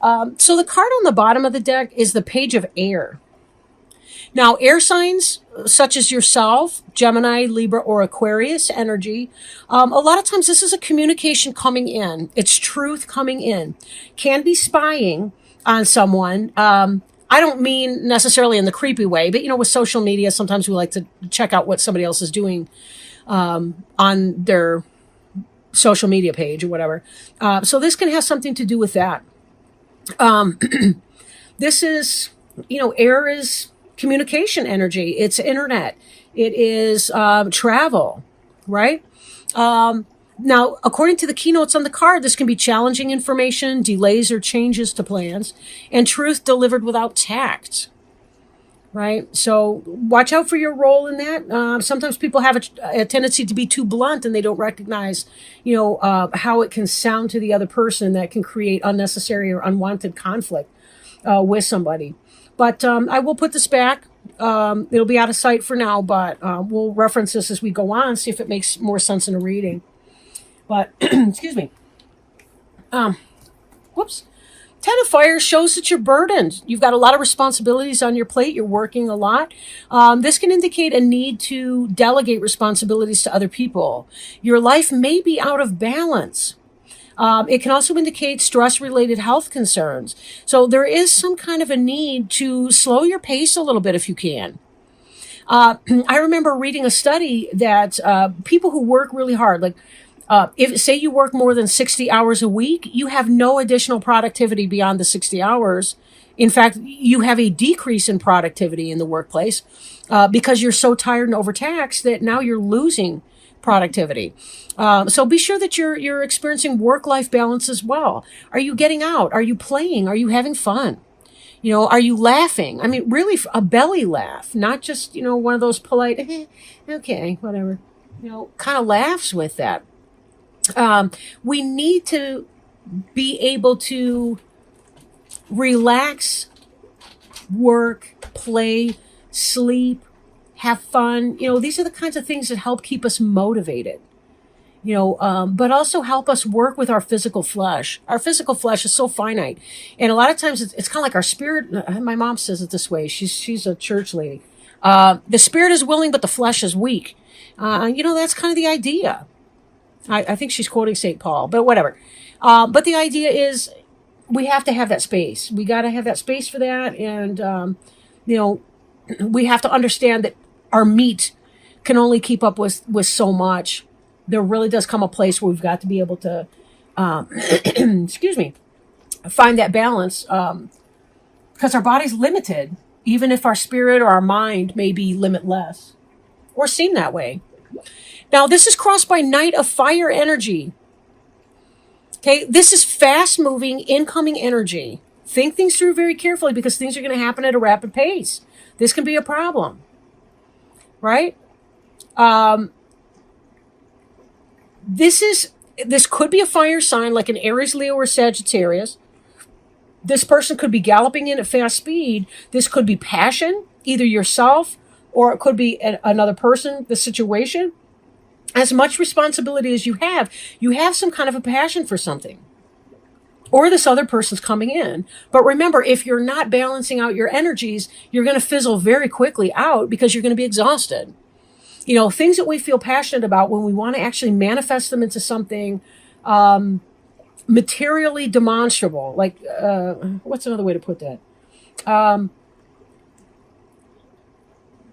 So the card on the bottom of the deck is the Page of Air. Now, air signs such as yourself, Gemini, Libra, or Aquarius energy, a lot of times this is a communication coming in. It's truth coming in. Can be spying on someone. I don't mean necessarily in the creepy way, but with social media, sometimes we like to check out what somebody else is doing on their social media page or whatever. So this can have something to do with that. This is, air is communication energy. It's internet. It is travel, right? Now, according to the keynotes on the card, this can be challenging information, delays or changes to plans, and truth delivered without tact, right? So watch out for your role in that. Sometimes people have a tendency to be too blunt and they don't recognize, how it can sound to the other person that can create unnecessary or unwanted conflict with somebody. But I will put this back. It'll be out of sight for now, but we'll reference this as we go on, see if it makes more sense in a reading. But, excuse me. Whoops. Ten of Fire shows that you're burdened. You've got a lot of responsibilities on your plate. You're working a lot. This can indicate a need to delegate responsibilities to other people. Your life may be out of balance. It can also indicate stress-related health concerns. So there is some kind of a need to slow your pace a little bit if you can. I remember reading a study that people who work really hard, like if say you work more than 60 hours a week, you have no additional productivity beyond the 60 hours. In fact, you have a decrease in productivity in the workplace because you're so tired and overtaxed that now you're losing productivity. So be sure that you're experiencing work-life balance as well. Are you getting out? Are you playing? Are you having fun? Are you laughing? I mean, really a belly laugh, not just, one of those polite, okay, whatever, kind of laughs with that. We need to be able to relax, work, play, sleep, have fun. These are the kinds of things that help keep us motivated, but also help us work with our physical flesh. Our physical flesh is so finite. And a lot of times it's kind of like our spirit. My mom says it this way. She's a church lady. The spirit is willing, but the flesh is weak. That's kind of the idea. I think she's quoting St. Paul, but whatever. But the idea is we have to have that space. We got to have that space for that. And, we have to understand that our meat can only keep up with so much. There really does come a place where we've got to be able to, excuse me, find that balance. Because our body's limited, even if our spirit or our mind may be limitless or seem that way. Now, this is crossed by Knight of Fire energy. Okay, this is fast-moving, incoming energy. Think things through very carefully because things are going to happen at a rapid pace. This can be a problem, right? This could be a fire sign like an Aries, Leo, or Sagittarius. This person could be galloping in at fast speed. This could be passion, either yourself or it could be another person, the situation. As much responsibility as you have some kind of a passion for something. Or this other person's coming in. But remember, if you're not balancing out your energies, you're going to fizzle very quickly out because you're going to be exhausted. Things that we feel passionate about, when we want to actually manifest them into something materially demonstrable, like, what's another way to put that?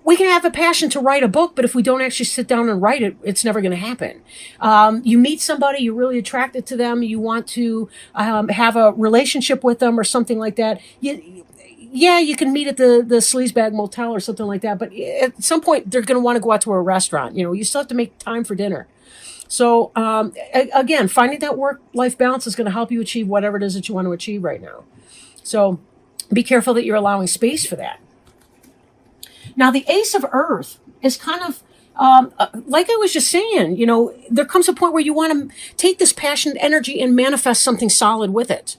We can have a passion to write a book, but if we don't actually sit down and write it, it's never going to happen. You meet somebody, you're really attracted to them, you want to have a relationship with them or something like that. You can meet at the Sleazebag Motel or something like that, but at some point they're going to want to go out to a restaurant. You still have to make time for dinner. So again, finding that work-life balance is going to help you achieve whatever it is that you want to achieve right now. So be careful that you're allowing space for that. Now, the Ace of Earth is kind of, like I was just saying, there comes a point where you want to take this passionate energy and manifest something solid with it.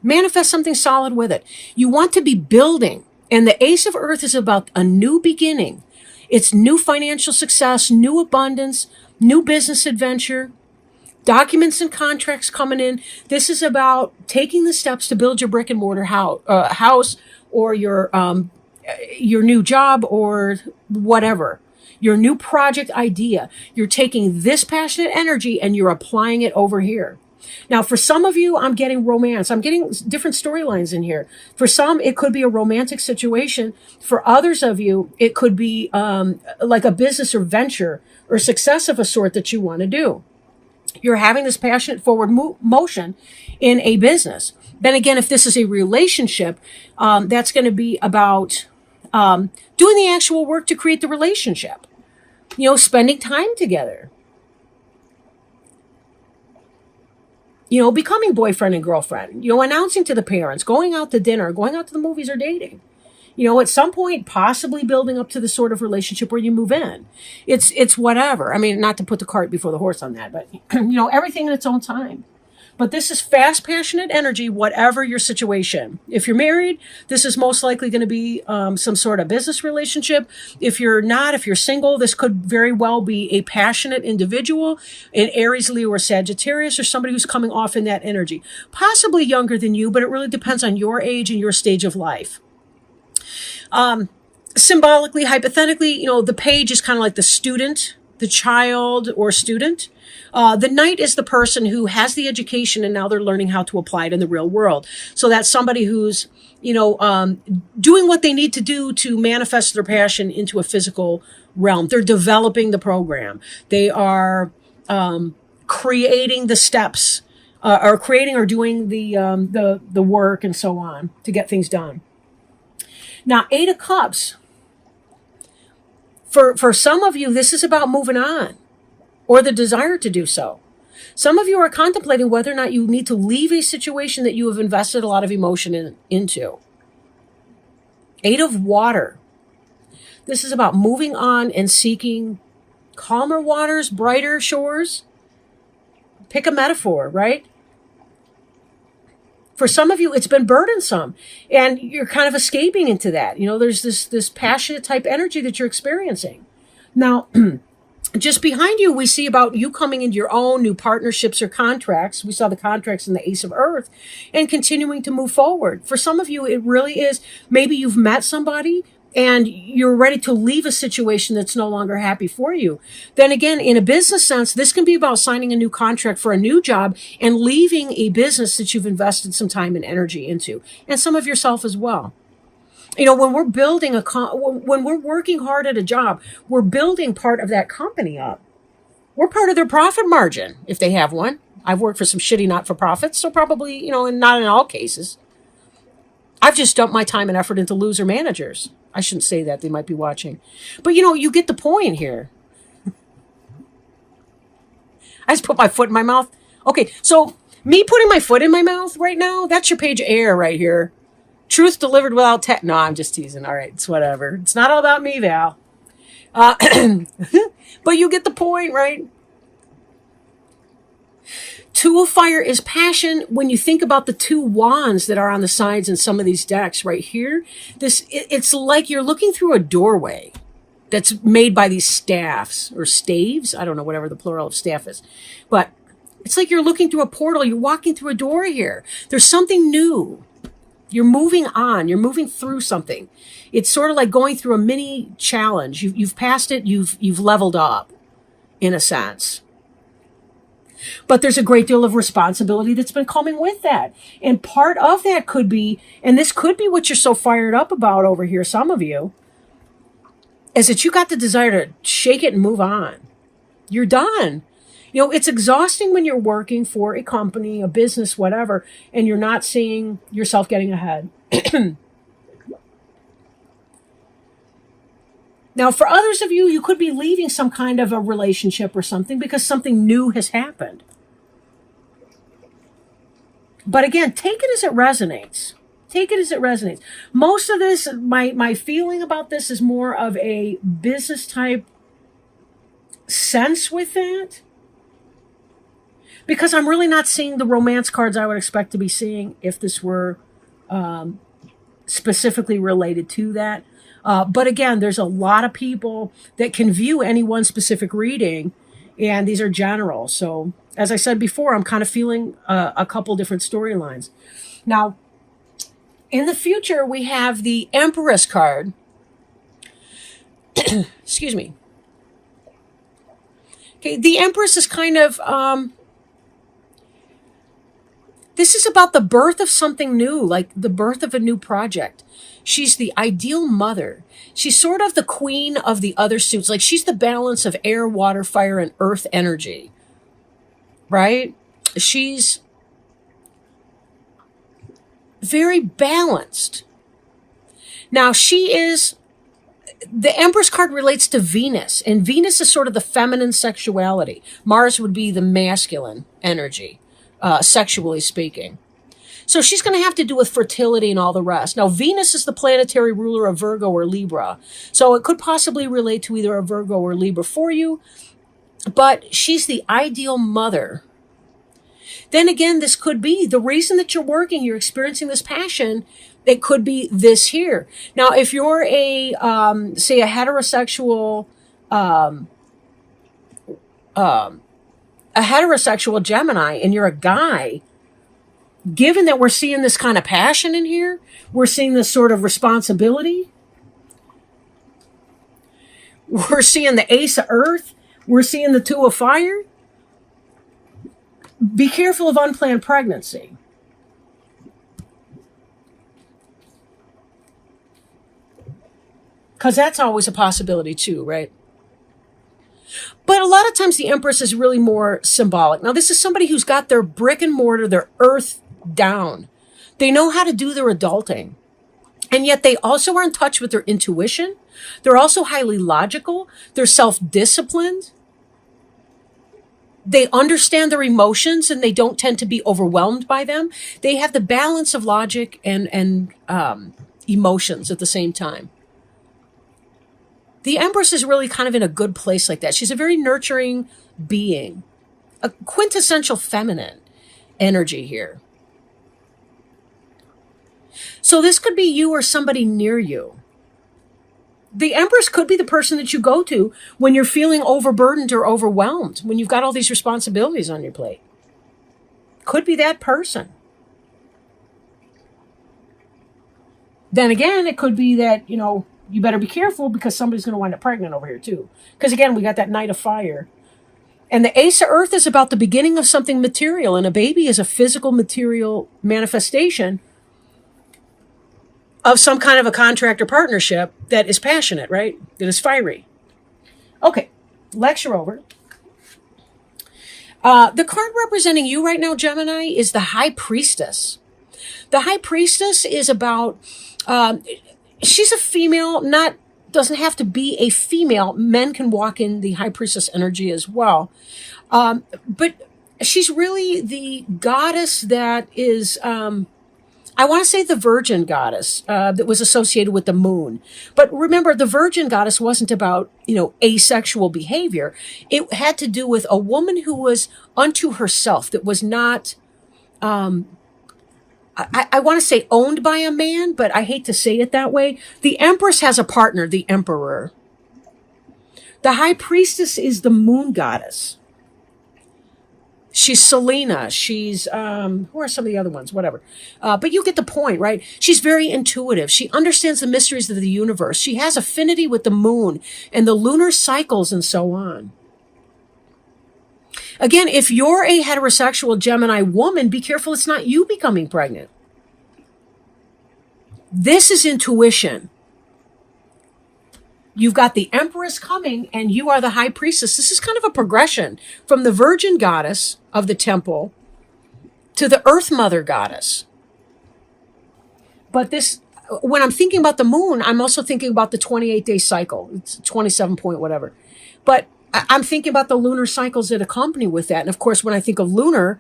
Manifest something solid with it. You want to be building. And the Ace of Earth is about a new beginning. It's new financial success, new abundance, new business adventure. Documents and contracts coming in. This is about taking the steps to build your brick and mortar house, or your new job, or whatever. Your new project idea. You're taking this passionate energy and you're applying it over here. Now, for some of you, I'm getting romance. I'm getting different storylines in here. For some, it could be a romantic situation. For others of you, it could be like a business or venture or success of a sort that you want to do. You're having this passionate forward motion in a business. Then again, if this is a relationship, that's going to be about doing the actual work to create the relationship. Spending time together. Becoming boyfriend and girlfriend, announcing to the parents, going out to dinner, going out to the movies, or dating. At some point, possibly building up to the sort of relationship where you move in. It's whatever. I mean, not to put the cart before the horse on that, but, everything in its own time. But this is fast, passionate energy, whatever your situation. If you're married, this is most likely going to be some sort of business relationship. If you're not, if you're single, this could very well be a passionate individual, an Aries, Leo, or Sagittarius, or somebody who's coming off in that energy. Possibly younger than you, but it really depends on your age and your stage of life. Symbolically, hypothetically, the page is kind of like the student, the child or student. The knight is the person who has the education and now they're learning how to apply it in the real world. So that's somebody who's, doing what they need to do to manifest their passion into a physical realm. They're developing the program. They are creating the steps, or creating or doing the work and so on to get things done. Now, 8 of Cups. For some of you, this is about moving on or the desire to do so. Some of you are contemplating whether or not you need to leave a situation that you have invested a lot of emotion into. 8 of Water. This is about moving on and seeking calmer waters, brighter shores. Pick a metaphor, right? For some of you, it's been burdensome and you're kind of escaping into that. There's this passionate type energy that you're experiencing. Now, just behind you, we see about you coming into your own new partnerships or contracts. We saw the contracts in the Ace of Earth and continuing to move forward. For some of you, it really is, maybe you've met somebody and you're ready to leave a situation that's no longer happy for you. Then again, in a business sense, this can be about signing a new contract for a new job and leaving a business that you've invested some time and energy into, and some of yourself as well. When we're building when we're working hard at a job, we're building part of that company up. We're part of their profit margin, if they have one. I've worked for some shitty not-for-profits, so probably, and not in all cases. I've just dumped my time and effort into loser managers. I shouldn't say that. They might be watching. But, you get the point here. I just put my foot in my mouth. Okay, so me putting my foot in my mouth right now, that's your page of air right here. Truth delivered without No, I'm just teasing. All right, it's whatever. It's not all about me, Val. But you get the point, right? 2 of Fire is passion. When you think about the 2 wands that are on the sides in some of these decks right here, it's like you're looking through a doorway that's made by these staffs or staves. I don't know, whatever the plural of staff is. But it's like you're looking through a portal. You're walking through a door here. There's something new. You're moving on. You're moving through something. It's sort of like going through a mini challenge. You've passed it. You've leveled up, in a sense. But there's a great deal of responsibility that's been coming with that. And part of that could be, and this could be what you're so fired up about over here, some of you, is that you got the desire to shake it and move on. You're done. It's exhausting when you're working for a company, a business, whatever, and you're not seeing yourself getting ahead. Now, for others of you, you could be leaving some kind of a relationship or something because something new has happened. But again, take it as it resonates. Take it as it resonates. Most of this, my feeling about this is more of a business type sense with that. Because I'm really not seeing the romance cards I would expect to be seeing if this were specifically related to that. But again, there's a lot of people that can view any one specific reading, and these are general. So As I said before, I'm kind of feeling a couple different storylines. Now, in the future, we have the Empress card. Excuse me. Okay, the Empress is kind of, this is about the birth of something new, like the birth of a new project. She's the ideal mother. She's sort of the queen of the other suits. Like she's the balance of air, water, fire, and earth energy. Right? She's very balanced. Now she is, the Empress card relates to Venus, and Venus is sort of the feminine sexuality. Mars would be the masculine energy, sexually speaking. So she's going to have to do with fertility and all the rest. Now, Venus is the planetary ruler of Virgo or Libra. So it could possibly relate to either a Virgo or Libra for you, but she's the ideal mother. Then again, this could be the reason that you're working, you're experiencing this passion. It could be this here. Now, if you're a, say, a heterosexual, a heterosexual Gemini, and you're a guy, given that we're seeing this kind of passion in here, we're seeing this sort of responsibility, we're seeing the Ace of Earth, we're seeing the Two of Fire. Be careful of unplanned pregnancy. Because that's always a possibility too, right? But a lot of times the Empress is really more symbolic. Now, this is somebody who's got their brick and mortar, their earth down. They know how to do their adulting. And yet they also are in touch with their intuition. They're also highly logical. They're self-disciplined. They understand their emotions and they don't tend to be overwhelmed by them. They have the balance of logic and emotions at the same time. The Empress is really kind of in a good place like that. She's a very nurturing being, a quintessential feminine energy here. So this could be you or somebody near you. The Empress could be the person that you go to when you're feeling overburdened or overwhelmed, when you've got all these responsibilities on your plate. Could be that person. Then again, it could be that, you better be careful because somebody's going to wind up pregnant over here too. Because again, we got that Knight of Fire. And the Ace of Earth is about the beginning of something material. And a baby is a physical material manifestation of some kind of a contract or partnership that is passionate, right? That is fiery. Okay, lecture over. The card representing you right now, Gemini, is the High Priestess. The High Priestess is about, she's a female, doesn't have to be a female. Men can walk in the High Priestess energy as well. But she's really the goddess that is, I want to say the virgin goddess that was associated with the moon. But remember, the virgin goddess wasn't about, asexual behavior. It had to do with a woman who was unto herself, that was not, I want to say owned by a man, but I hate to say it that way. The Empress has a partner, the Emperor. The High Priestess is the moon goddess. She's Selena. She's, who are some of the other ones? Whatever. But you get the point, right? She's very intuitive. She understands the mysteries of the universe. She has affinity with the moon and the lunar cycles and so on. Again, if you're a heterosexual Gemini woman, be careful it's not you becoming pregnant. This is intuition. You've got the Empress coming and you are the High Priestess. This is kind of a progression from the Virgin Goddess of the temple to the Earth Mother Goddess. But this, when I'm thinking about the moon, I'm also thinking about the 28-day cycle. It's 27 point whatever. But I'm thinking about the lunar cycles that accompany with that. And of course, when I think of lunar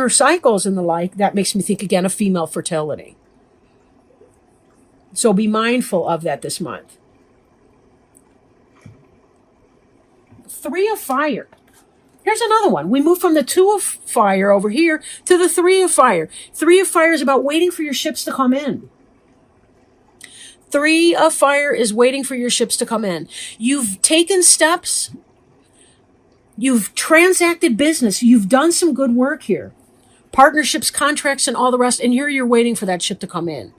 cycles and the like, that makes me think again of female fertility. So be mindful of that this month. Three of Fire. Here's another one. We move from the Two of Fire over here to the Three of Fire. Three of Fire is about waiting for your ships to come in. Three of Fire is waiting for your ships to come in. You've taken steps You've transacted business. You've done some good work here. Partnerships, contracts, and all the rest. And here you're waiting for that ship to come in.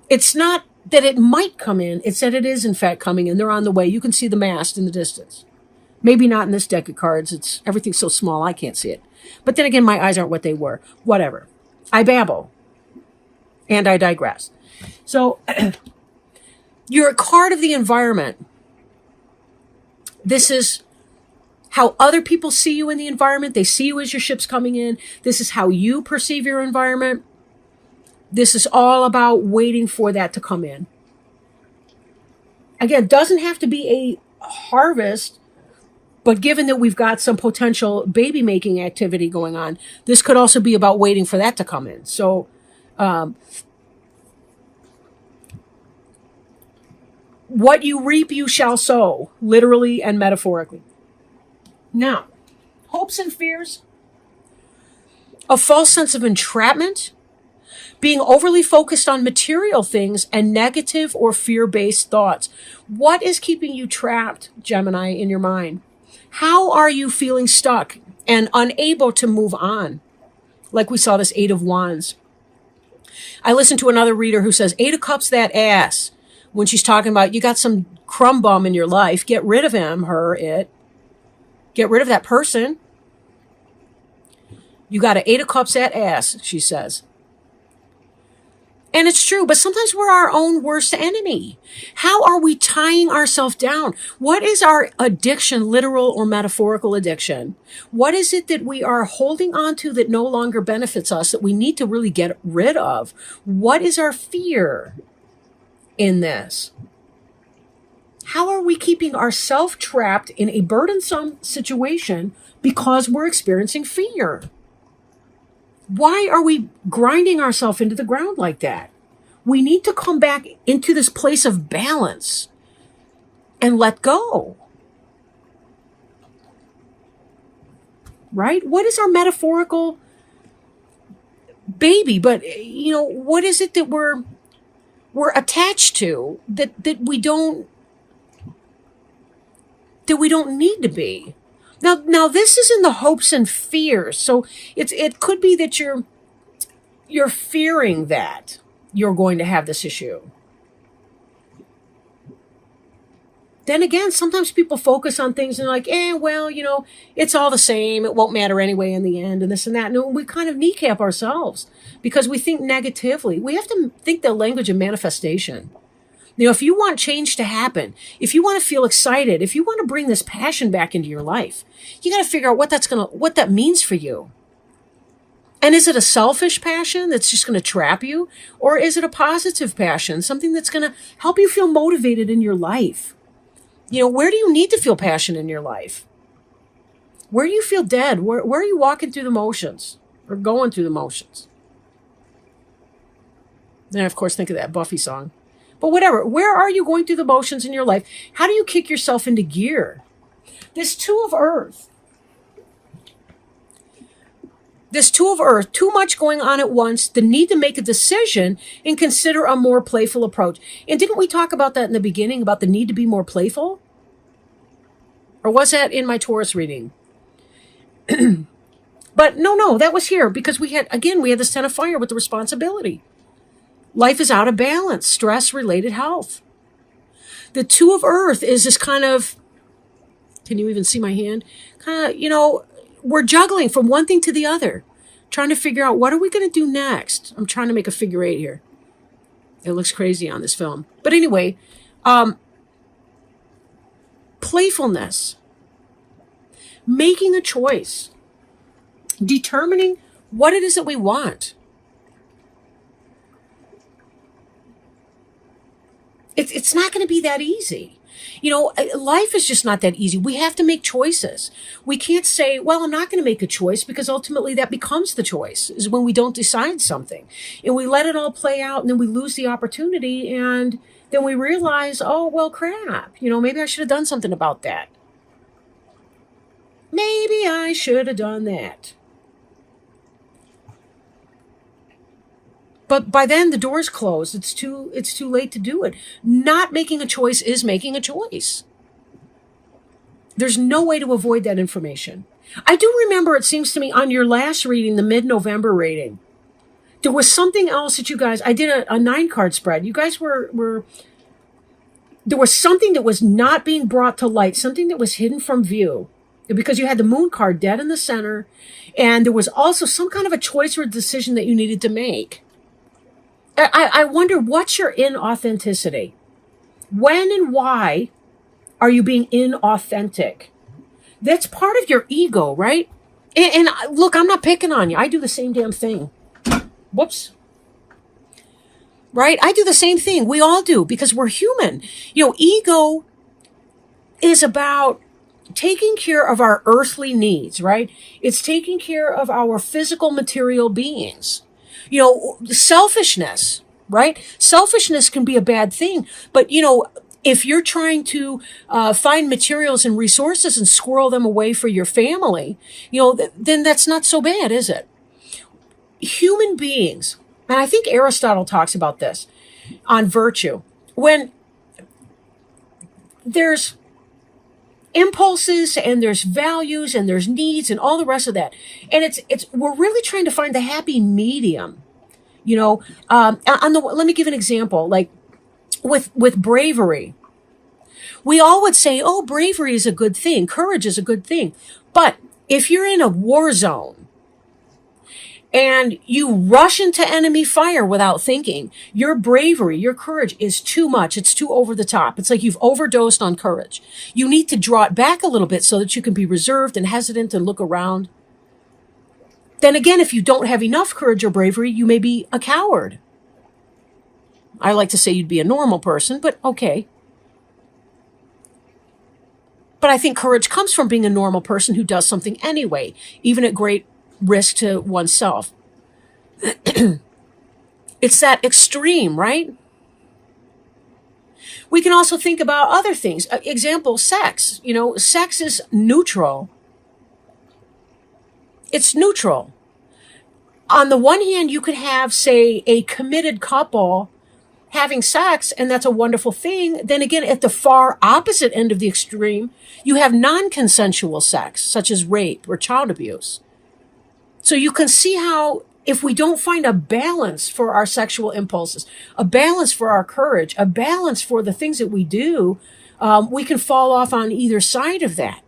It's not that it might come in. It's that it is, in fact, coming in. They're on the way. You can see the mast in the distance. Maybe not in this deck of cards. Everything's so small, I can't see it. But then again, my eyes aren't what they were. Whatever. I babble. And I digress. So, you're a card of the environment. This is how other people see you in the environment. They see you as your ship's coming in. This is how you perceive your environment. This is all about waiting for that to come in. Again, it doesn't have to be a harvest, but given that we've got some potential baby making activity going on, this could also be about waiting for that to come in. So, what you reap, you shall sow, literally and metaphorically. Now, hopes and fears, a false sense of entrapment, being overly focused on material things, and negative or fear-based thoughts. What is keeping you trapped, Gemini, in your mind? How are you feeling stuck and unable to move on? Like we saw this Eight of Wands. I listened to another reader who says, Eight of Cups, that ass. When she's talking about, you got some crumb bum in your life, get rid of him, her, it. Get rid of that person. You got an Eight of Cups, that ass, she says. And it's true, but sometimes we're our own worst enemy. How are we tying ourselves down? What is our addiction, literal or metaphorical addiction? What is it that we are holding on to that no longer benefits us, that we need to really get rid of? What is our fear in this? How are we keeping ourselves trapped in a burdensome situation because we're experiencing fear? Why are we grinding ourselves into the ground like that? We need to come back into this place of balance and let go. Right? What is our metaphorical baby? But, what is it that we're attached to that we don't need to be? Now this is in the hopes and fears. So it could be that you're fearing that you're going to have this issue. Then again, sometimes people focus on things and they're like, it's all the same. It won't matter anyway in the end, and this and that. And we kind of kneecap ourselves because we think negatively. We have to think the language of manifestation. If you want change to happen, if you want to feel excited, if you want to bring this passion back into your life, you got to figure out what that means for you. And is it a selfish passion that's just going to trap you? Or is it a positive passion, something that's going to help you feel motivated in your life? Where do you need to feel passion in your life? Where do you feel dead? Where are you walking through the motions or going through the motions? Then, of course, think of that Buffy song. But whatever, where are you going through the motions in your life? How do you kick yourself into gear? This Two of Earth, too much going on at once, the need to make a decision and consider a more playful approach. And didn't we talk about that in the beginning, about the need to be more playful? Or was that in my Taurus reading? But no, that was here because we had this Ten of Fire with the responsibility. Life is out of balance, stress-related health. The Two of Earth is this kind of, can you even see my hand? We're juggling from one thing to the other, trying to figure out what are we going to do next. I'm trying to make a figure eight here. It looks crazy on this film. But anyway, playfulness, making a choice, determining what it is that we want. It's not going to be that easy. Life is just not that easy. We have to make choices. We can't say, well, I'm not going to make a choice, because ultimately that becomes the choice, is when we don't decide something. And we let it all play out, and then we lose the opportunity, and then we realize, oh, well, crap. Maybe I should have done something about that. Maybe I should have done that. But by then the door's closed. It's too late to do it. Not making a choice is making a choice. There's no way to avoid that information. I do remember, it seems to me, on your last reading, the mid-November reading, there was something else that you guys, I did a 9-card spread. You guys were, there was something that was not being brought to light, something that was hidden from view, because you had the moon card dead in the center, and there was also some kind of a choice or decision that you needed to make. I wonder, what's your inauthenticity? When and why are you being inauthentic? That's part of your ego, right? And look, I'm not picking on you. I do the same damn thing. Whoops. Right? I do the same thing. We all do, because we're human. Ego is about taking care of our earthly needs, right? It's taking care of our physical material beings. Selfishness, right? Selfishness can be a bad thing, but if you're trying to find materials and resources and squirrel them away for your family, then that's not so bad, is it? Human beings, and I think Aristotle talks about this on virtue, when there's impulses and there's values and there's needs and all the rest of that, and we're really trying to find the happy medium. Let me give an example, like with bravery. We all would say, oh, bravery is a good thing. Courage is a good thing. But if you're in a war zone and you rush into enemy fire without thinking, your bravery, your courage is too much. It's too over the top. It's like you've overdosed on courage. You need to draw it back a little bit so that you can be reserved and hesitant and look around. Then again, if you don't have enough courage or bravery, you may be a coward. I like to say you'd be a normal person, but okay. But I think courage comes from being a normal person who does something anyway, even at great risk to oneself. It's that extreme, right? We can also think about other things. Example, sex. Sex is neutral. It's neutral. On the one hand, you could have, say, a committed couple having sex, and that's a wonderful thing. Then again, at the far opposite end of the extreme, you have non-consensual sex, such as rape or child abuse. So you can see how, if we don't find a balance for our sexual impulses, a balance for our courage, a balance for the things that we do, we can fall off on either side of that.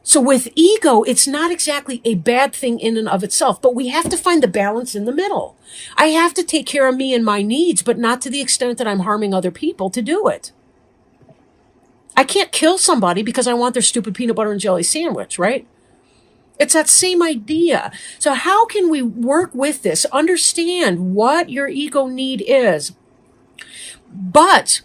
So with ego, it's not exactly a bad thing in and of itself, but we have to find the balance in the middle. I have to take care of me and my needs, but not to the extent that I'm harming other people to do it. I can't kill somebody because I want their stupid peanut butter and jelly sandwich, right? It's that same idea. So how can we work with this? Understand what your ego need is, but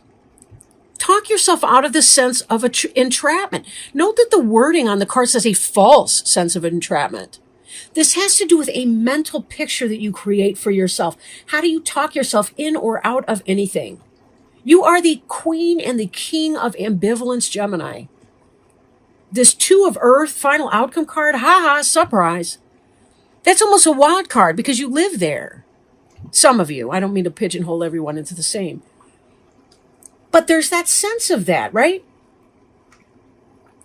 talk yourself out of the sense of entrapment. Note that the wording on the card says a false sense of entrapment. This has to do with a mental picture that you create for yourself. How do you talk yourself in or out of anything? You are the queen and the king of ambivalence, Gemini. This 2 of Earth final outcome card, surprise. That's almost a wild card because you live there. Some of you. I don't mean to pigeonhole everyone into the same. But there's that sense of that, right?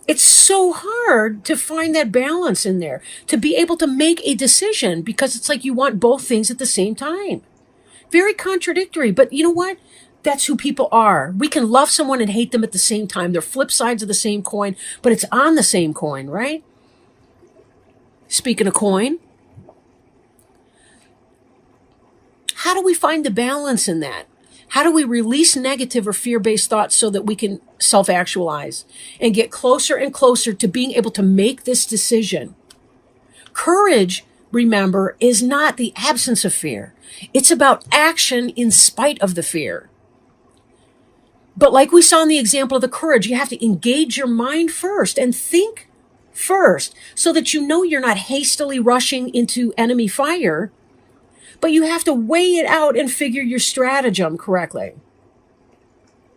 It's so hard to find that balance in there, to be able to make a decision, because it's like you want both things at the same time. Very contradictory, but you know what? That's who people are. We can love someone and hate them at the same time. They're flip sides of the same coin, but it's on the same coin, right? Speaking of coin, how do we find the balance in that? How do we release negative or fear-based thoughts so that we can self-actualize and get closer and closer to being able to make this decision? Courage, remember, is not the absence of fear. It's about action in spite of the fear. But like we saw in the example of the courage, you have to engage your mind first and think first so that you know you're not hastily rushing into enemy fire, but you have to weigh it out and figure your stratagem correctly.